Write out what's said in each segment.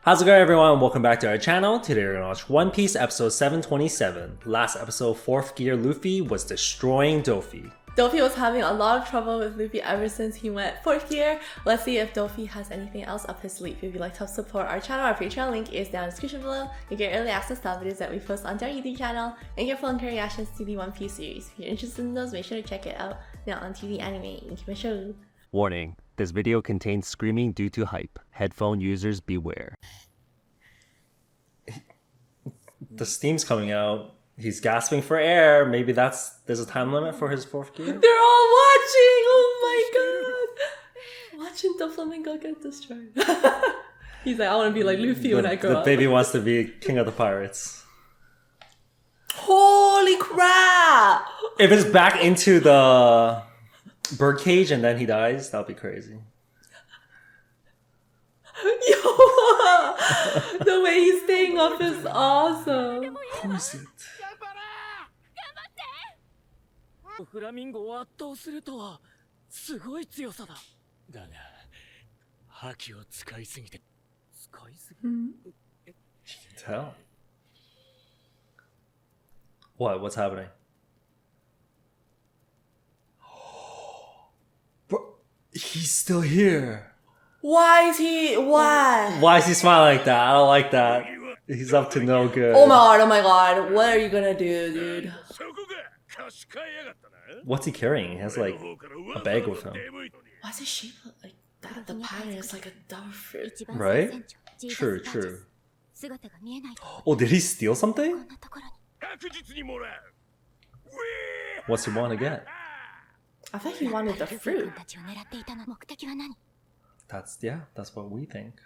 How's it going, everyone? Welcome back to our channel. Today we're gonna watch One Piece episode 727. Last episode, 4th gear Luffy was destroying Doffy. Doffy was having a lot of trouble with Luffy ever since he went 4th gear. Let's see if Doffy has anything else up his sleeve. If you'd like to help support our channel, our Patreon link is down in the description below. You get early access to videos that we post onto our YouTube channel and get full and current reactions to the One Piece series. If you're interested in those, make sure to check it out now on JDanime. Warning, this video contains screaming due to hype. Headphone users beware. The steam's coming out. He's gasping for air. Maybe there's a time limit for his 4th gear? They're all watching! Oh my god! Watching the flamingo get destroyed. He's like, I want to be like Luffy when I grow up. The baby wants to be king of the pirates. Holy crap! If it's back into the birdcage and then he dies, that'll be crazy. Yo! The way he's staying up is awesome. Who is it? フラミンゴを圧倒するとはすごい強さだ。だが覇気を使いすぎて使いすぎ。Tell. What's happening? Bro, he's still here. Why is he? Why? Why is he smiling like that? I don't like that. He's up to no good. Oh my god, what are you gonna do, dude? What's he carrying? He has like a bag with him. Why is it shaped like that? The pattern is like a dove fruit. Right? True. Oh, did he steal something? What's he want to get? I thought he wanted the fruit. That's what we think.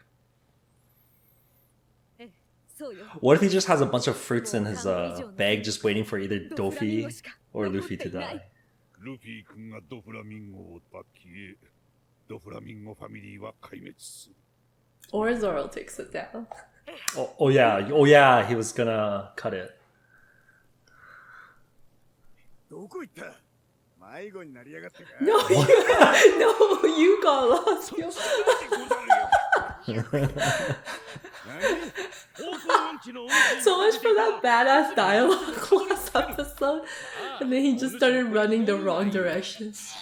What if he just has a bunch of fruits in his bag just waiting for either Doffy or Luffy to die? Or Zoro takes it down. Oh yeah, he was gonna cut it. No, you got lost. So much for that badass dialogue last episode, and then he just started running the wrong directions.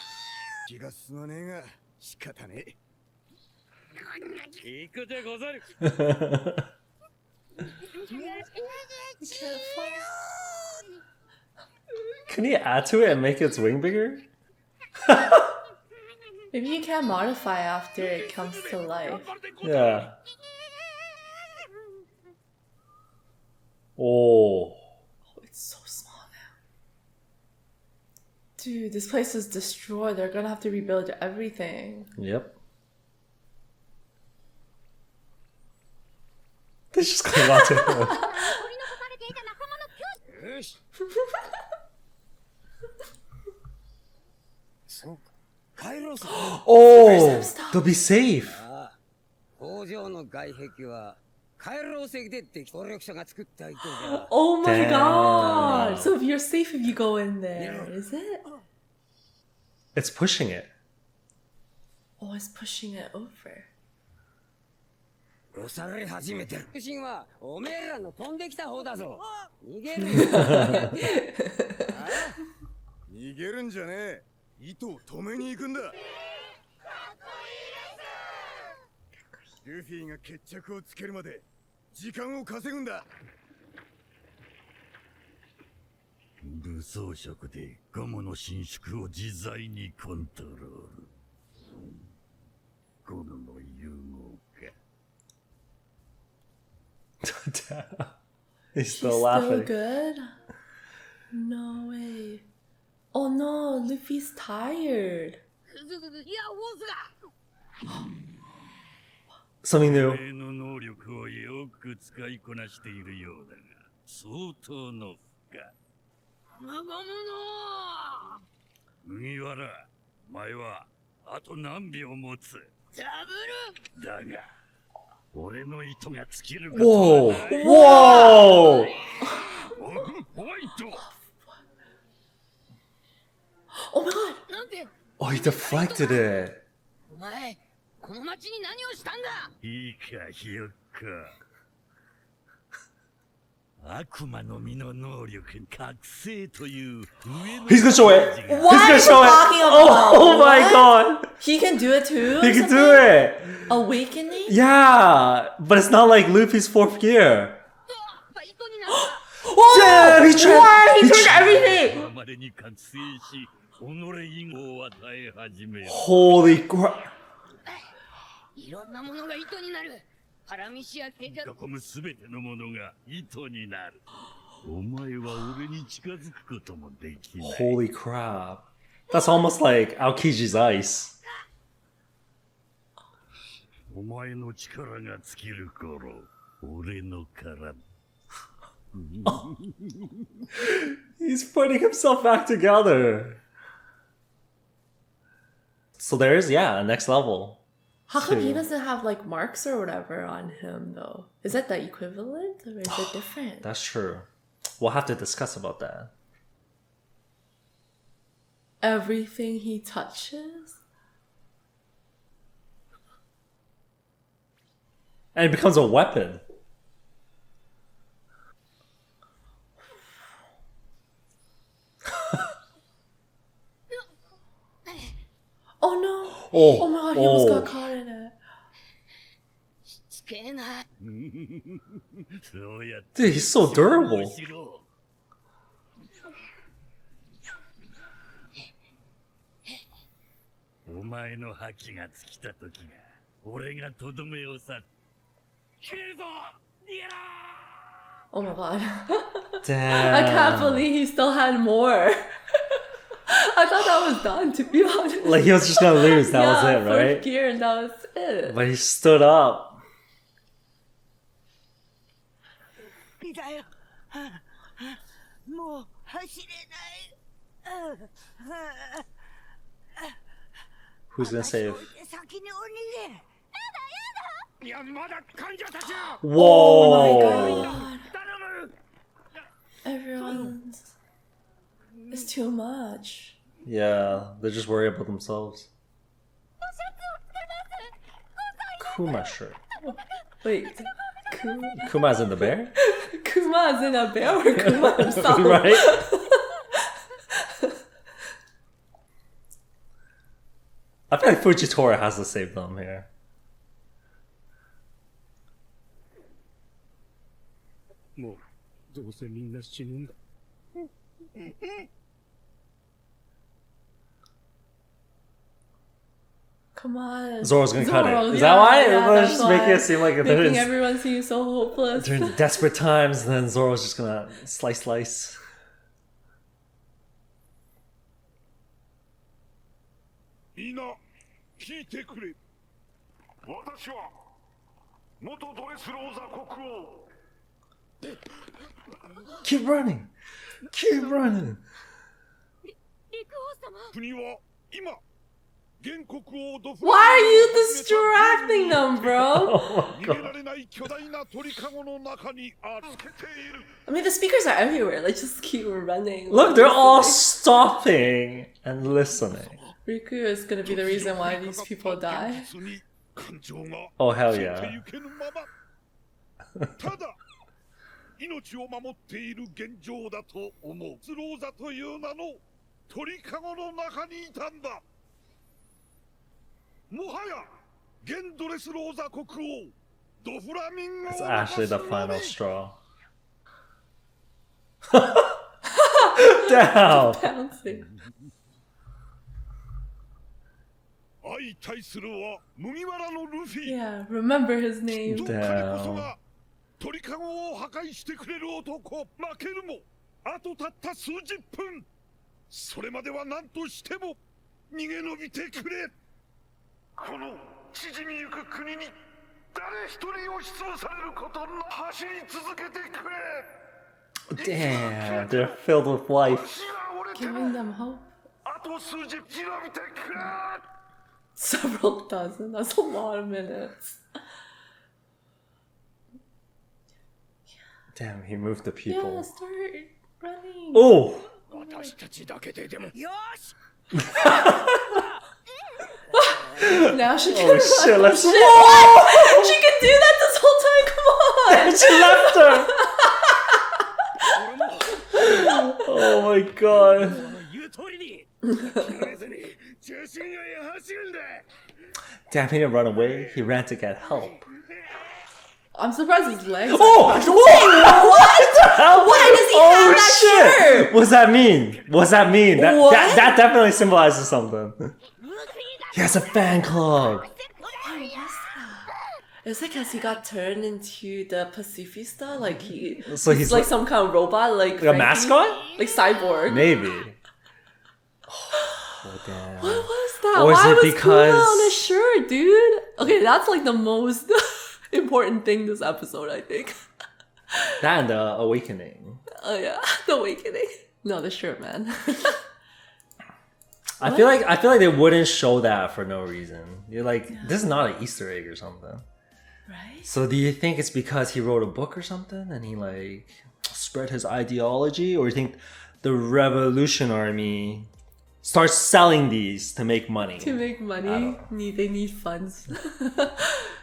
Can he add to it and make its wing bigger? Maybe you can modify after it comes to life. Yeah. Oh, it's so small now. Dude, this place is destroyed. They're gonna have to rebuild everything. Yep. They just came out to him. Oh, they'll be safe. Oh my god! So if you're safe if you go in there, is it? It's pushing it. Oh, it's pushing it over. He's still laughing. Still good? No way. Oh no, Luffy's tired. Something new. Whoa! Whoa! Oh my god! Oh, he deflected it. お前この町に何をしたんだ。いいかひよっ He's gonna show it. What He's are gonna you show it. talking about? Oh my What? god. He can do it too? He can do it. Awakening? Yeah, but it's not like Luffy's fourth gear. Oh! Damn, he tried- What? He he turned tried- everything! Holy crap. いろんなものが糸になる。腹飯やケチャップ。囲むすべてのものが糸になる。お前は俺に近づくこともできない。 Holy crap. That's almost like Aokiji's ice. お前の力が尽きる頃、俺の体。He's putting himself back together. So there's, yeah, next level. How come he Two. doesn't have like marks or whatever on him though? Is that the equivalent or is it different? That's true. We'll have to discuss about that. Everything he touches? And it becomes a weapon. Oh no! Oh, Oh my god, he almost oh. got caught in it. つけない。そうやって Dude, he's so durable. しろ。お前の覇気が尽きた時が、俺がとどめを刺す。切るぞ、逃げろ。 Oh my god. Damn. I can't believe he still had more. I thought that was done, to be honest. Like he was just gonna lose, that was it, fourth right? gear and that was it. But he stood up. だよ。もう走れない。 Who's gonna save? 先にお逃げ。いや、まだ患者たちよ。 Whoa! Oh my god. 頼む。 Everyone's... It's too much. Yeah, they're just worried about themselves. Kuma shirt. Wait, Kuma's in the bear? Kuma is in a bear or Kuma himself? Right? I feel like Fujitora has to save them here. もうどうせみんな死ぬんだ。 Come on. Zoro's gonna cut Zoro, it. Is that why? Yeah, They're that's just making why. it seem like they're Making in everyone seem so hopeless. during desperate times, and then Zoro's just gonna slice. みんな聞いてくれ。私は元ドレスローザ国王。 Keep running! Keep running! 陸王様。国は今原国王ドフ Why are you distracting them, bro? Oh my 逃げ god. られない巨大な鳥かごの中にある。つけている。 I mean, the speakers are everywhere. Like, just keep running. Look, they're all stopping and listening. Riku is gonna be the reason why these people die. 現実に感情が Oh, hell つい yeah. てゆけぬまま。ただ命を守っている現状だと思う。スローザという名の鳥かごの中にいたんだ。もはや現ドレスローザ国王ドフラミンゴ It's を actually the 残すの final み。 straw. Damn! Bouncing. 相対するは麦わらのルフィ。 Yeah, remember his name. どうかれこそが鳥かごを破壊してくれる男。負けるもあとたった数十分。それまでは何としても逃げ延びてくれ。この縮みゆく国に誰一人押しつぶされることなく走り続けてくれ。 Damn, they're filled with life. 足が折れて Giving も them hope. あと数十生き延びてくれ。 Several dozen. That's a lot of minutes. Damn, he moved the people. Yeah, start running. Oh! 私たちだけででも。よし。 Now she can Oh shit, let's Shit, what? She can do that this whole time. She left her. Oh my god. 言う通りに諦めずに中心街へ走るんだ Damn, he didn't run away. He ran to get help. I'm surprised his legs. Oh! What? Why does he have that shirt? What's that mean? What's that mean? That definitely symbolizes something. He has a fan club. Why was that? It's like because he got turned into the Pacifista, like he's like some kind of robot, like a mascot? like cyborg. Maybe. Oh, damn. What was that? Or is Why it was because- Kuma on his shirt, dude? Okay, that's like the most important thing this episode, I think. That and the awakening. Oh yeah, the awakening. No, the shirt, man. I feel like they wouldn't show that for no reason. You're like, this is not an Easter egg or something. Right? So do you think it's because he wrote a book or something and he like spread his ideology, or you think the Revolution Army starts selling these to make money? To make money, they need funds.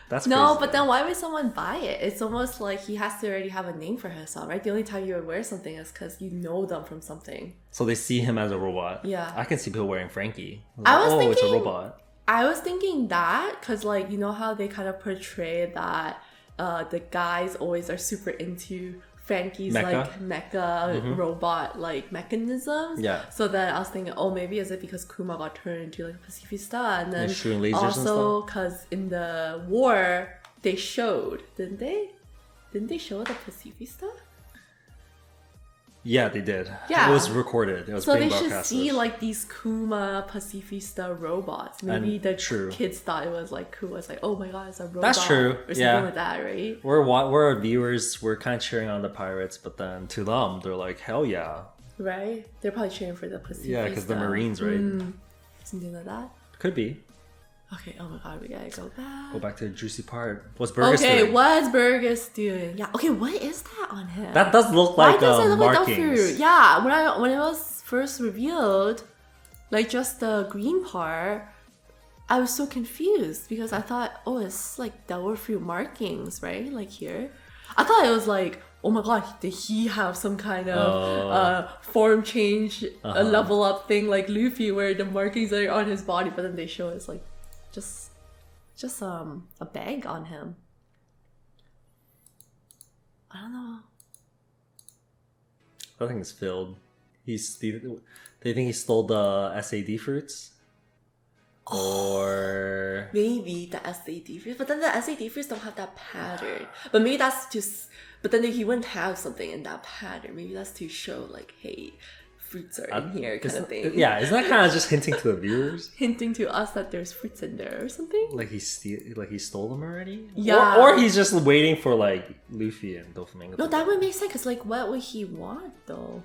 That's No, crazy, but though. then why would someone buy it? It's almost like he has to already have a name for himself, right? The only time you would wear something is because you know them from something. So they see him as a robot. Yeah. I can see people wearing Frankie. I was it's a thinking- robot. I was thinking that because, like, you know how they kind of portray that the guys always are super into Frankie's Mecha? like mecha robot like mechanisms. Yeah. So then I was thinking, oh, maybe is it because Kuma got turned into like a Pacifista, and then Like shooting lasers and also because in the war they showed, didn't they? Didn't they show the Pacifista? Yeah, they did. Yeah. It was recorded. It was So being they should broadcasted. see like these Kuma Pacifista robots. Maybe And the true. kids thought it was like cool. It's like, oh my god, it's a robot. That's true, Or something yeah. like that, right? We're viewers. We're kind of cheering on the pirates, but then to them, they're like, hell yeah, Right? They're probably cheering for the Pacifista. yeah, because the Marines, right? Something like that. Could be. Okay, oh my god, we gotta go back. Go back to the juicy part. What's Burgess Okay, doing? what's Burgess doing? Yeah, okay, what is that on him? That does look Why like does it look like dog markings. food? Yeah, when it was first revealed, like just the green part, I was so confused because I thought, oh, it's like devil fruit markings, right? Like here. I thought it was like, oh my god, did he have some kind of form change, a level up thing like Luffy where the markings are on his body, but then they show it's like just a bag on him. I don't know. I think it's filled. They think he stole the SAD fruits, or Maybe the SAD fruits, but then the SAD fruits don't have that pattern. But maybe that's just. But then he wouldn't have something in that pattern. Maybe that's to show like, hey, fruits are in here, kind of thing. Yeah, isn't that kind of just hinting to the viewers? Hinting to us that there's fruits in there or something. Like he stole them already? Yeah. Or he's just waiting for like Luffy and Doflamingo. No, that would make sense. Cause like, what would he want though?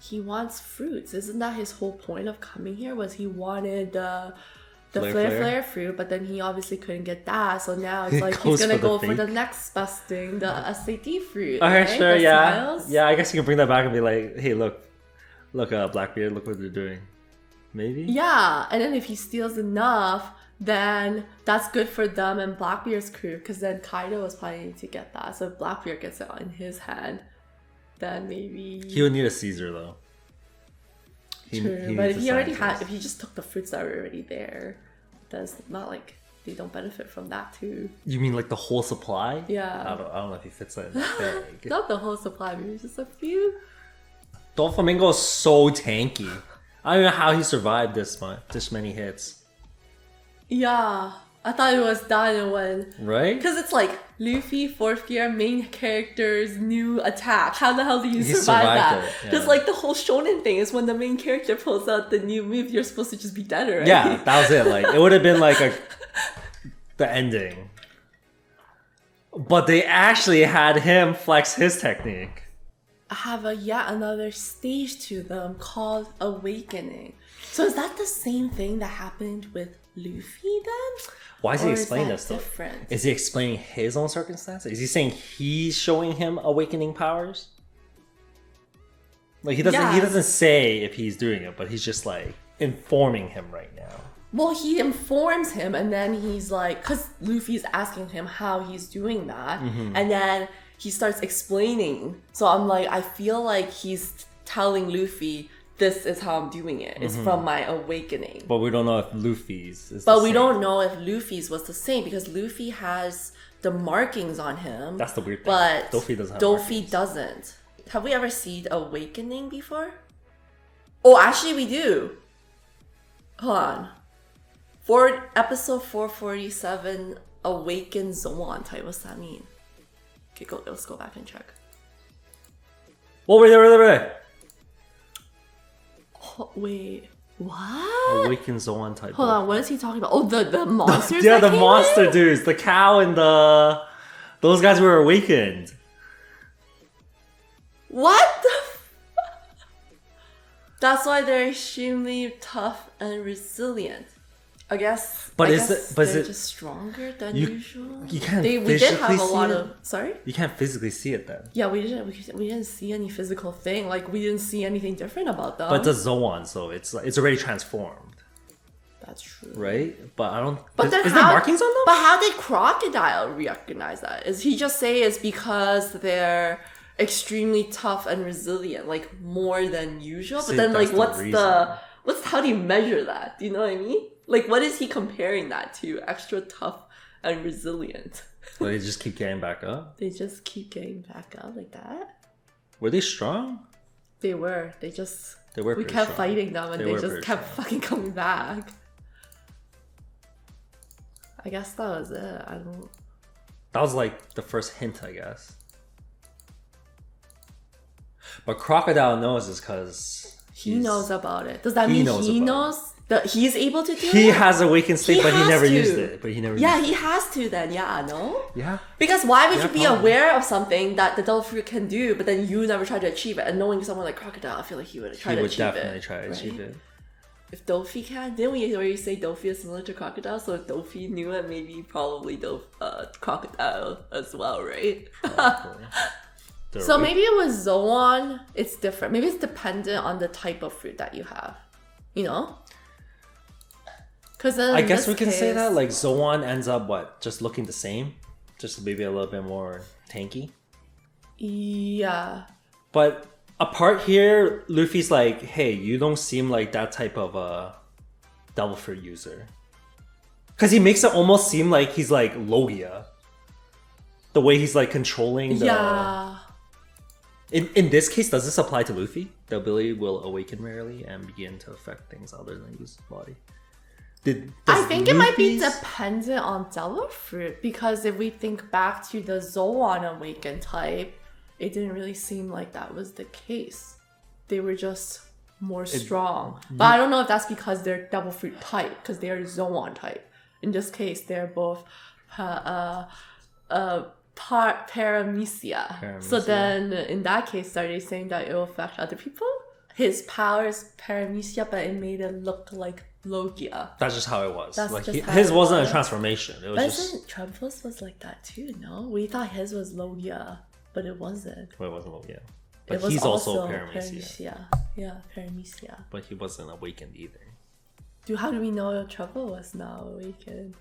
He wants fruits. Isn't that his whole point of coming here? Was he wanted the flare fruit, but then he obviously couldn't get that. So now it's like he's gonna go for the next best thing, the SAT fruit. Okay, right? sure, The yeah. smiles. Yeah, I guess you can bring that back and be like, hey, look, Blackbeard, look what they're doing. Maybe? Yeah, and then if he steals enough, then that's good for them and Blackbeard's crew, because then Kaido was planning to get that. So if Blackbeard gets it in his hand, then maybe... He would need a Caesar, though. True, but if he already had... If he just took the fruits that were already there, then it's not like they don't benefit from that too. You mean like the whole supply? Yeah. I don't know if he fits that in that bag. Not the whole supply, maybe just a few. Doflamingo is so tanky. I don't know how he survived this many hits. Yeah, I thought it was done when... Right? Because it's like, Luffy, 4th gear, main character's new attack. How the hell do you He survive that? survived it, Because yeah. like the whole shonen thing is when the main character pulls out the new move, you're supposed to just be dead already. Yeah, that was it. Like, it would have been like the ending. But they actually had him flex his technique. Have yet another stage to them called Awakening. So is that the same thing that happened with Luffy then? Why does he Or is explain that this though? different? Is he explaining his own circumstances? Is he saying he's showing him awakening powers? Like he doesn't Yes. say if he's doing it, but he's just like informing him right now. Well, he informs him, and then he's like, because Luffy's asking him how he's doing that, and then he starts explaining. So I'm like, I feel like he's telling Luffy, this is how I'm doing it. It's from my awakening. But we don't know if Luffy's is But the we same. don't know if Luffy's was the same, because Luffy has the markings on him. That's the weird thing. But Doffy doesn't have Doffy markings. doesn't. Have we ever seen Awakening before? Oh, actually we do. Hold on. For episode 447, Awakened Zoan type. What's that mean? Okay, let's go back and check. Oh, wait there. Oh, wait, what? Awakened Zoan type. Hold on, what is he talking about? Oh, the monsters. Yeah, that the came monster in? dudes, the cow and those guys were awakened. What the? That's why they're extremely tough and resilient. I guess. But I is guess it- but is they're it- just stronger than you- usual? you can't We did physically have a lot see it? of. Sorry. You can't physically see it then. Yeah, we didn't see any physical thing. Like we didn't see anything different about them. But the Zoan, so it's already transformed, That's true. right? But I don't. But is then there how- markings on them? But how did Crocodile recognize that? Is he just say it's because they're extremely tough and resilient, like more than usual? See, But then like that's the reason. how do you measure that? Do you know what I mean? Like what is he comparing that to? Extra tough and resilient. Like, they just keep getting back up. They just keep getting back up like that? Were they strong? They were. They just They were. we pretty kept strong. fighting them and They they were just pretty kept strong. fucking coming back. I guess that was it. I don't. That was like the first hint, I guess. But Crocodile knows is because He knows about it. Does that he mean knows he about knows that he's able to do he it? has awakened state, He but he has never to. used it. But he never. Yeah, used he has to then. Yeah, no? it. Yeah. Because why would Yeah, you be probably. aware of something that the devil fruit can do, but then you never try to achieve it? And knowing someone like Crocodile, I feel like he would try He to would achieve definitely it. try to achieve right? it. If Doffy can, didn't we already say Doffy is similar to Crocodile? So if Doffy knew it, maybe probably Crocodile as well, right? Probably. They're So awake- maybe it was Zoan, it's different. Maybe it's dependent on the type of fruit that you have. You know? Because I guess we can say that like Zoan ends up what? Just looking the same? Just maybe a little bit more tanky? Yeah. But apart here, Luffy's like, hey, you don't seem like that type of a devil fruit user. Because he makes it almost seem like he's like Logia. The way he's like controlling the... Yeah. In this case, does this apply to Luffy? The ability will awaken rarely and begin to affect things other than his body. I think it might be Luffy's- dependent on devil fruit, because if we think back to the Zoan awakened type, it didn't really seem like that was the case. They were just more strong. But I don't know if that's because they're devil fruit type, because they're Zoan type. In this case, they're both paramecia. So Paramecia. then, in that case, are they saying that it will affect other people? His power is paramecia, but it made it look like Logia. That's just how it was. That's Like just how his it wasn't was. a transformation. It was But just... isn't Trempus was like that too, no? We thought his was Logia, but it wasn't. Well, it wasn't yeah. But It was he's also Paramecia. Paramecia. Yeah, Paramecia. But he wasn't awakened either. Dude, how do we know Trevor was now awakened?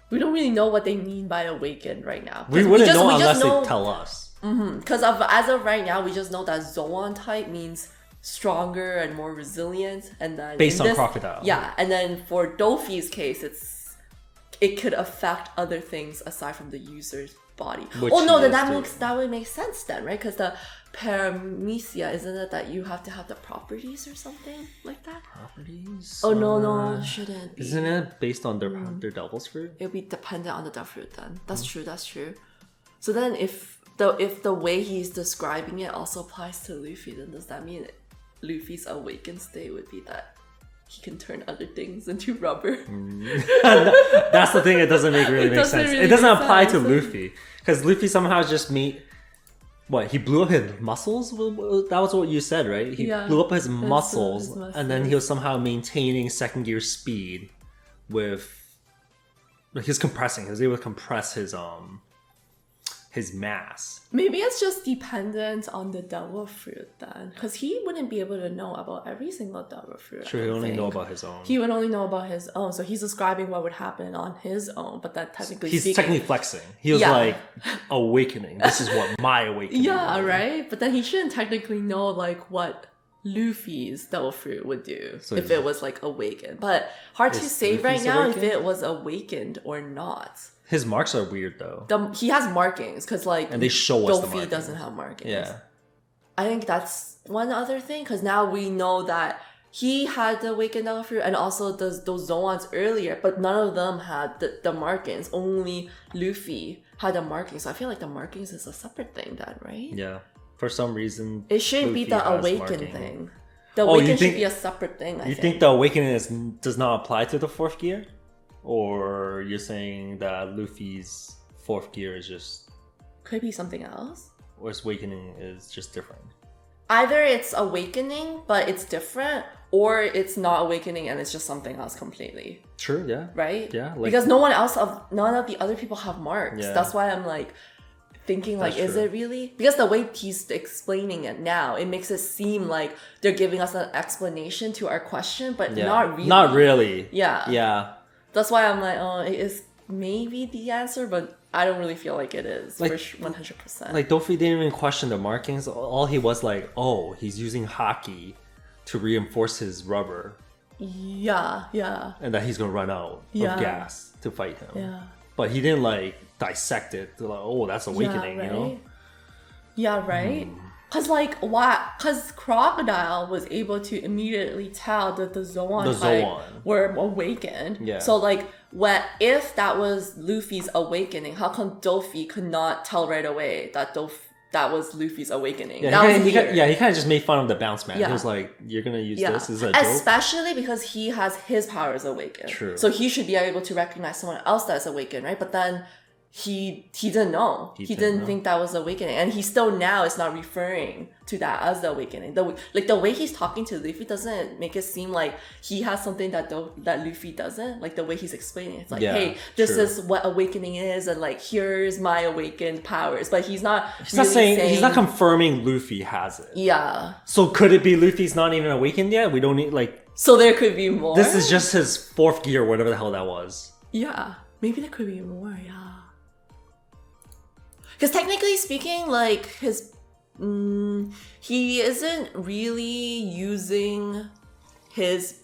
We don't really know what they mean by awakened right now. We wouldn't know unless they tell us. Because as of right now, we just know that Zoan type means stronger and more resilient, and then Based in on Crocodile. Yeah, and then for Doffy's case, it could affect other things aside from the user's body. Which oh no, he then is that would make sense then, right? Because the paramecia, isn't it that you have to have the properties or something like that? Properties? Oh no, shouldn't be. Isn't it based on their devil's fruit? It'll be dependent on the devil fruit then. That's true, that's true. So then if the way he's describing it also applies to Luffy, then does that mean Luffy's awakened state would be that he can turn other things into rubber? That's the thing. It doesn't really make doesn't sense. really It doesn't make apply to sense. Luffy because Luffy somehow just made what he blew up his muscles. That was what you said, right? He Yeah, blew up his that's muscles, his and then muscles. he was somehow maintaining second gear speed with. He was compressing. He was able to compress his his mass. Maybe it's just dependent on the devil fruit then, because he wouldn't be able to know about every single devil fruit. Sure, he only know about his own. He would only know about his own, so he's describing what would happen on his own. But that technically, he's speaking, technically flexing. He was like, awakening. This is what my awakening. yeah, is. Right. But then he shouldn't technically know like what Luffy's devil fruit would do So if it was like awakened. But hard to Is say right Luffy's now awakened? if it was awakened or not. His marks are weird though. He has markings because like And they show us the Doffy markings. doesn't have markings. Yeah. I think that's one other thing because now we know that he had the awakened devil fruit and also those Zoans earlier, but none of them had the markings. Only Luffy had the markings. So I feel like the markings is a separate thing then, right? Yeah. For some reason, It shouldn't be Luffy the has awakened marking. thing. The Oh, you awakened think- should be a separate thing, I You think. think the awakening does not apply to the fourth gear? Or you're saying that Luffy's fourth gear is just, Could be something else. or his awakening is just different? Either it's awakening, but it's different, or it's not awakening and it's just something else completely. True, yeah. Right? Yeah, like- because none of the other people have marks. Yeah. That's why I'm like thinking like, That's is true. it really? Because the way he's explaining it now, it makes it seem like they're giving us an explanation to our question, but Yeah. not really. Not really. Yeah. Yeah. That's why I'm like, oh, it is maybe the answer, but I don't really feel like it is Like- for 100%. Like, Doffy didn't even question the markings. All he was like, oh, he's using hockey to reinforce his rubber. yeah, yeah, And that he's gonna run out Yeah. of gas to fight him. yeah. But he didn't like dissect it to like, oh, that's awakening, yeah, right? you know? Yeah, right? Because, like, why? Because Crocodile was able to immediately tell that the Zoan The type Zoan. were awakened. Yeah. So, like, if that was Luffy's awakening, how come Doffy could not tell right away that that was Luffy's awakening? Yeah, that was he weird. kind of just made fun of the bounce man. Yeah. He was like, you're gonna use Yeah, this as a joke? especially because he has his powers awakened. True. So he should be able to recognize someone else that's awakened, right? But then he didn't know. He didn't know. think that was awakening, and he still now is not referring to that as the awakening. The way he's talking to Luffy doesn't make it seem like he has something that Luffy doesn't. Like the way he's explaining, it's like, Yeah, hey, this true. is what awakening is, and like here's my awakened powers. But he's not. He's not saying, he's not confirming Luffy has it. Yeah. So could it be Luffy's not even awakened yet? We don't need like So there could be more. this is just his fourth gear, whatever the hell that was. Yeah, maybe there could be more, yeah. Because technically speaking, like, he isn't really using his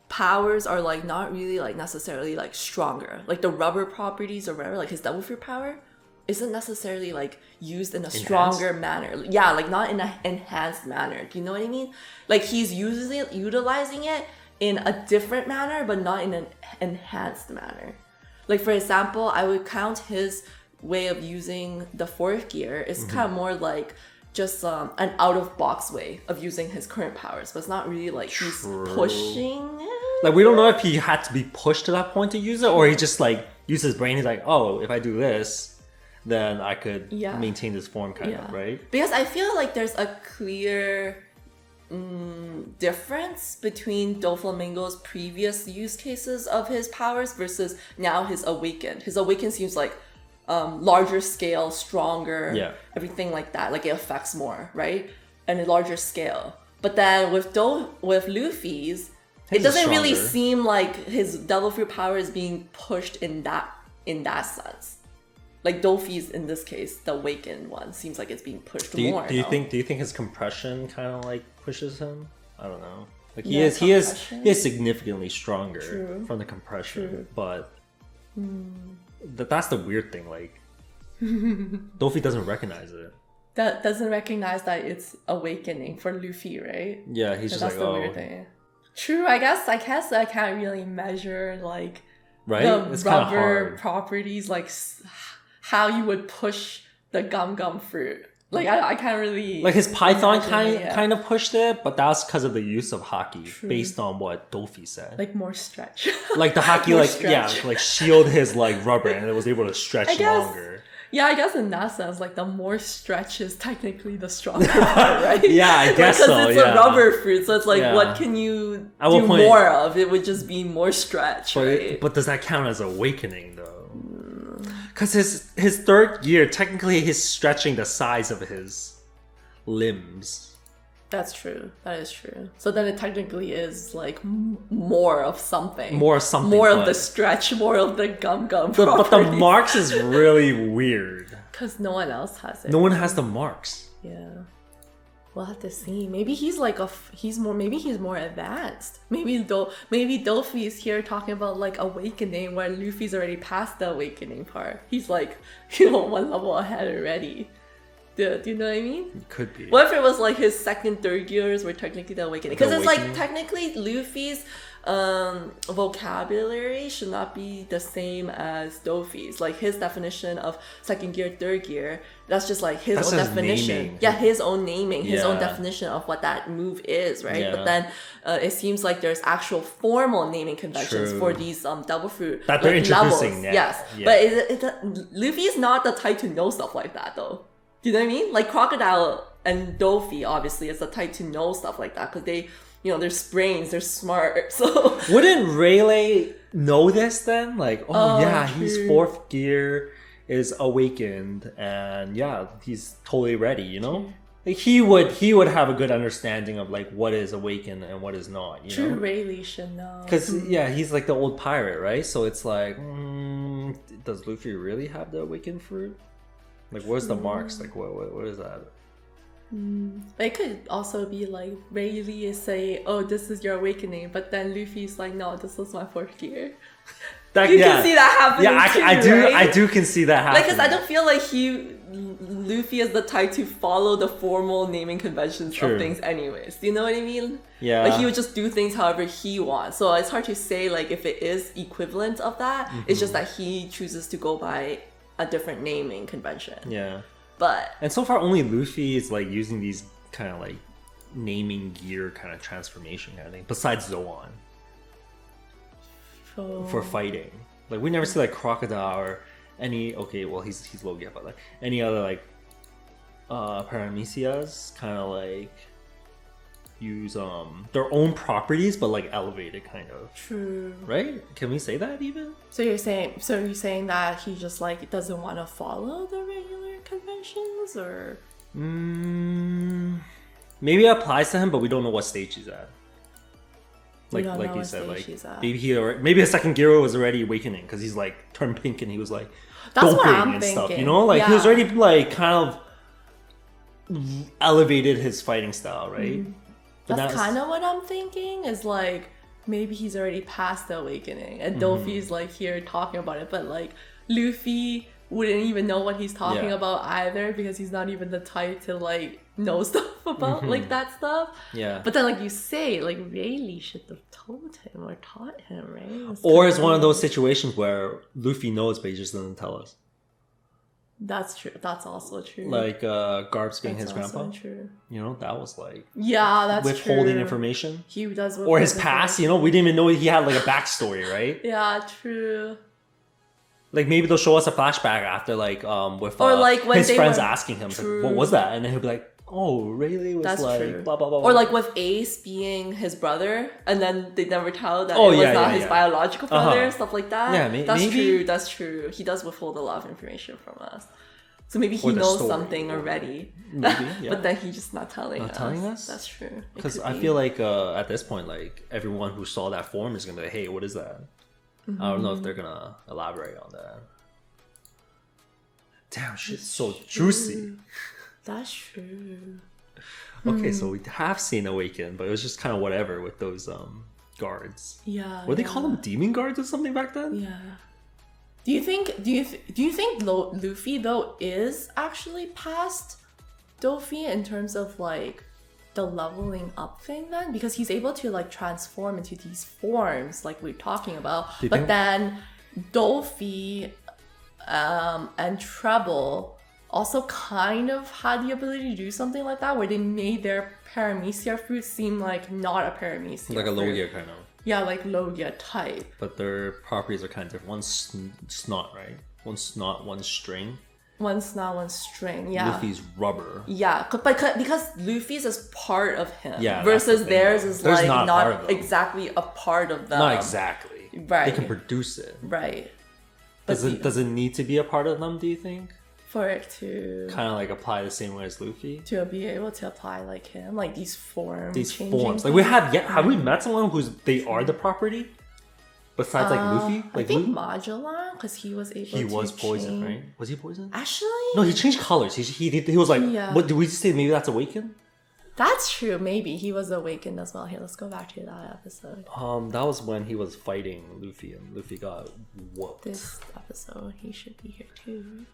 powers are, like, not really, like, necessarily, like, stronger. Like, the rubber properties or whatever, like, his devil fruit power isn't necessarily, like, used in a stronger manner. Yeah, like, not in an enhanced manner. Do you know what I mean? Like, he's utilizing it in a different manner, but not in an enhanced manner. Like, for example, I would count his way of using the fourth gear is kind of more like just an out-of-box way of using his current powers, but it's not really like he's pushing it. Like we don't know if he had to be pushed to that point to use it, or he just like used his brain. He's like, oh, if I do this, then I could Yeah. maintain this form, kind Yeah. of, right? Because I feel like there's a clear difference between Doflamingo's previous use cases of his powers versus now his awakened. His awakened seems like larger scale, stronger, Yeah. everything like that. Like it affects more, right? And a larger scale. But then with Luffy's, it His is doesn't really stronger. seem like his devil fruit power is being pushed in that sense. Like Doffy's in this case, the awakened one seems like it's being pushed Do you more. do you no? think his compression kind of like pushes him? I don't know. Like Yeah, he is compression. significantly stronger True. from the compression, True. but that's the weird thing. Like Doffy doesn't recognize it. That doesn't recognize that it's awakening for Luffy, right? Yeah, he's So just that's like, the oh, weird thing. True, I guess I can't really measure like right. the It's kind of rubber hard. properties, like how you would push the gum fruit. Like I can't really Like his Python imagine it, kind of pushed it, but that's because of the use of hockey, True. based on what Doffy said. like more stretch. Like the hockey, More like stretch. yeah, like shield his like rubber, and it was able to stretch I guess- longer. Yeah, I guess in that sense, like the more stretch is technically the stronger part, right? Yeah, I guess because so, it's yeah. a rubber fruit, so it's like, Yeah. what can you At what do point- more of? It would just be more stretch, right? But does that count as awakening though? Because his third gear, technically he's stretching the size of his limbs. That's true. That is true. So then it technically is like more of something. More of something. More of the stretch, more of the gum. But the marks is really weird. Because no one else has it. No one has the marks. Yeah. We'll have to see. Maybe he's like maybe he's more advanced. Maybe Doffy is here talking about like awakening where Luffy's already past the awakening part. He's like, one level ahead already. Do you know what I mean? It could be. What if it was like his second, third gears were technically the awakening? Because it's like awakening. technically Luffy's vocabulary should not be the same as Doffy's. Like his definition of second gear, third gear, that's just like his own definition. Naming. Yeah, his own naming, his own Yeah. definition of what that move is, right? Yeah. But then it seems like there's actual formal naming conventions True. for these double fruit That they're like, introducing levels. now. Yes, Yeah. but Luffy's not the type to know stuff like that though. Do you know what I mean? Like Crocodile and Doffy obviously is the type to know stuff like that because they, they're brains, they're smart. So Wouldn't Rayleigh know this then? Like, oh yeah, true. he's fourth gear is awakened, and yeah, he's totally ready. You know, like he would have a good understanding of like what is awakened and what is not. You True, know, Rayleigh should know. because yeah, he's like the old pirate, right? So it's like, does Luffy really have the awakened fruit? Like, where's the marks? Like, what is that? It could also be like Rayleigh is saying, "Oh, this is your awakening," but then Luffy's like, "No, this is my fourth gear." You can see that happening. Yeah, too, I do. right? I do can see that happening. Like, cause I don't feel like Luffy is the type to follow the formal naming conventions True. of things anyways. Do you know what I mean? Yeah. Like, he would just do things however he wants. So it's hard to say, like, if it is equivalent of that. It's just that he chooses to go by a different naming convention. Yeah. But... And so far, only Luffy is, like, using these kind of, like, naming gear kind of transformation kind of thing. Besides Zoan. For fighting. Like, we never see, like, Crocodile or any... Okay, well, he's Logia, but, like, any other, like, Paramecias kind of, like, use, their own properties, but, like, elevated, kind of. True. Right? Can we say that, even? So you're saying that he just, like, doesn't want to follow the regular conventions, or... Maybe it applies to him, but we don't know what stage he's at. We Like don't like know you what said, stage like he's at. maybe his second Giro was already awakening because he's like turned pink and he was like That's what doping I'm and stuff. thinking. You know, like he was Yeah. already like kind of elevated his fighting style, right? But That's now kind of what I'm thinking, is like maybe he's already past the awakening and Doffy's like here talking about it, but like Luffy wouldn't even know what he's talking Yeah. about either because he's not even the type to like know stuff about like that stuff. Yeah. But then like you say, like Rayleigh should have told him or taught him, right? Or it's one of those situations where Luffy knows but he just doesn't tell us. That's true. That's also true. Like Garps being That's his grandpa. also true. You know, that was like Yeah, that's withholding true. information. He does Or his withhold past, you know, we didn't even know he had like a backstory, right? Yeah, true. Like maybe they'll show us a flashback after like with Or, like, when his they friends were- asking him like, True. what was that, and then he'll be like, oh, Rayleigh was That's like true. blah blah blah. Or like with Ace being his brother, and then they never tell that Oh, it was yeah, not yeah, his yeah. biological brother, Uh-huh. stuff like that. Yeah, that's maybe- true. That's true. He does withhold a lot of information from us, so maybe he Or the knows story. something already. Maybe, yeah. But then he's just not telling Not us. telling us? That's true. It Because could I be. feel like at this point, like everyone who saw that form is gonna be like, hey, what is that? I don't know if they're gonna elaborate on that. Damn, shit's so juicy. That's true. Okay, so we have seen Awaken, but it was just kind of whatever with those guards. Yeah. What do they call them? Demon guards or something back then? Yeah. Do you think Luffy though is actually past Doffy in terms of like the leveling up thing then? Because he's able to like transform into these forms like we're talking about. Do you But think- then Doffy and Treble also kind of had the ability to do something like that, where they made their Paramecia fruit seem like not a Paramecia Like a fruit. Logia kind of. Yeah, like Logia type. But their properties are kind of different. One's snot, right? One's snot, one's string. One snot, one string. Yeah. Luffy's rubber. Yeah, because Luffy's is part of him. Yeah, that's versus the thing, theirs though. is Theirs like not part of not them. exactly a part of them. Not exactly. Right. They can produce it. Right. Does it need to be a part of them, do you think? For it to Kind of like apply the same way as Luffy? be able to apply like him, like these forms. These forms. Like have we met someone they are the property? Besides like Luffy? I Like think Magellan, because he was able to he was poisoned, change- right? Was he poisoned? Actually, No, he changed colors. He was like, Yeah. what did we just say? Maybe that's Awakened? that's true. Maybe he was awakened as well. Here, let's go back to that episode. That was when he was fighting Luffy and Luffy got whooped. This episode, he should be here too.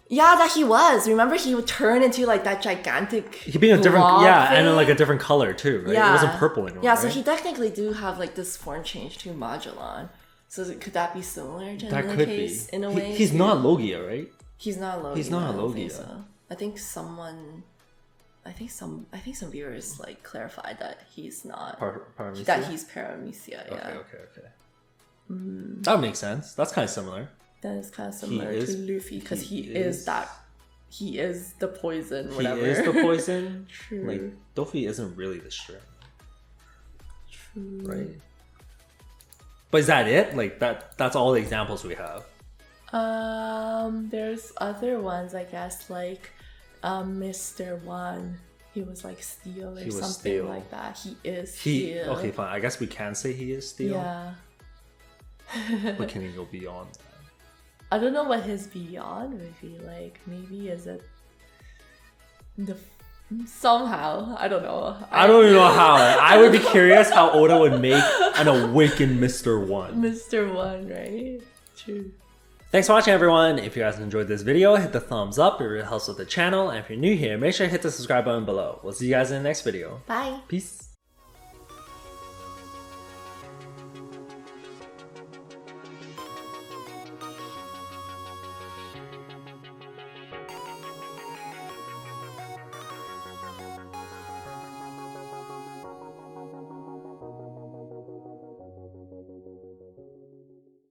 Yeah, that he was. Remember, he would turn into like that gigantic. He being a different, blob and thing? like a different color too, right? Yeah. It wasn't purple anymore. Yeah, so right? he technically do have like this form change to Magellan. So could that be similar to that the could case be. in a way? He's not Logia, right? He's not Logia. He's not I don't think Logia. so. I think some viewers like clarified that he's not Paramecia? that he's Paramecia. Yeah, Okay. That makes sense. That's kind of similar. that is kind of similar is- to Luffy because he he is is- that. He is the poison. Whatever. He is the poison. True. Like Doffy isn't really the shrimp, True. right? But is that it? Like that's all the examples we have. There's other ones, I guess, like Mr. One. He was like steel or He was something steel. like that. He is He steel. okay, fine. I guess we can say he is steel. Yeah. But can he go beyond that? I don't know what his beyond would be like. Maybe is it the somehow, I don't know. I don't even know how. I would be curious how Oda would make an awakened Mr. One. Mr. One, right? True. Thanks for watching, everyone. If you guys enjoyed this video, hit the thumbs up. It really helps with the channel. And if you're new here, make sure to hit the subscribe button below. We'll see you guys in the next video. Bye. Peace.